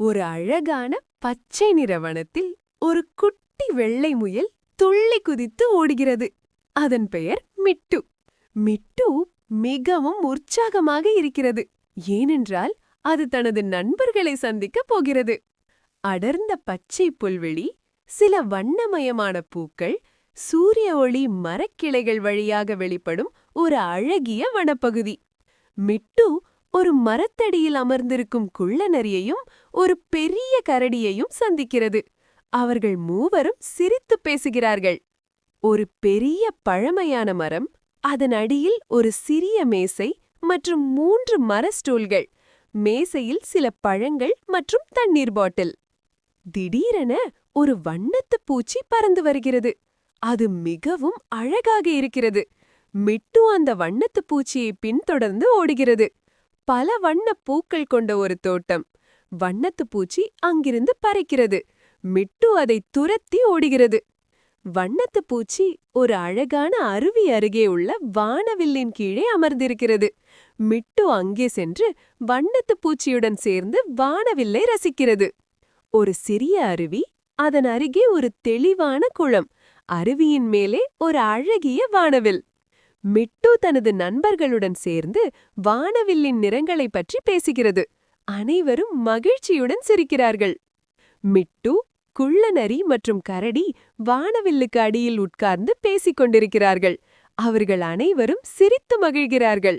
ஒரு அழகான பச்சை நிற வனத்தில் ஒரு குட்டி வெள்ளை முயல் துள்ளி குதித்து ஓடுகிறது. அதன் பெயர் மிட்டு. மிட்டு மிகவும் உற்சாகமாக இருக்கிறது, ஏனென்றால் அது தனது நண்பர்களை சந்திக்கப் போகிறது. அடர்ந்த பச்சை புல்வெளி, சில வண்ணமயமான பூக்கள், சூரிய ஒளி மரக்கிளைகள் வழியாக வெளிப்படும் ஒரு அழகிய வனப்பகுதி. மிட்டு ஒரு மரத்தடியில் அமர்ந்திருக்கும் குள்ளநரியையும் ஒரு பெரிய கரடியையும் சந்திக்கிறது. அவர்கள் மூவரும் சிரித்துப் பேசுகிறார்கள். ஒரு பெரிய பழமையான மரம், அதன் அடியில் ஒரு சிறிய மேசை மற்றும் 3 மர ஸ்டூல்கள். மேசையில் சில பழங்கள் மற்றும் தண்ணீர் பாட்டில். திடீரென ஒரு வண்ணத்துப் பூச்சி பறந்து வருகிறது. அது மிகவும் அழகாக இருக்கிறது. மிட்டு அந்த வண்ணத்துப் பூச்சியை பின்தொடர்ந்து ஓடுகிறது. பல வண்ணப் பூக்கள் கொண்ட ஒரு தோட்டம். வண்ணத்துப் பூச்சி அங்கிருந்து பறக்கிறது. மிட்டு அதை துரத்தி ஓடுகிறது. வண்ணத்துப் பூச்சி ஒரு அழகான அருவி அருகே உள்ள வானவில்லின் கீழே அமர்ந்திருக்கிறது. மிட்டு அங்கே சென்று வண்ணத்துப் பூச்சியுடன் சேர்ந்து வானவில்லை ரசிக்கிறது. ஒரு சிறிய அருவி, அதன் அருகே ஒரு தெளிவான குளம், அருவியின் மேலே ஒரு அழகிய வானவில். மிட்டு தனது நண்பர்களுடன் சேர்ந்து வானவில்லின் நிறங்களைப் பற்றி பேசுகிறது. அனைவரும் மகிழ்ச்சியுடன் சிரிக்கிறார்கள். மிட்டு, குள்ளநரி மற்றும் கரடி வானவில்லுக்கு அடியில் உட்கார்ந்து பேசிக் கொண்டிருக்கிறார்கள். அவர்கள் அனைவரும் சிரித்து மகிழ்கிறார்கள்.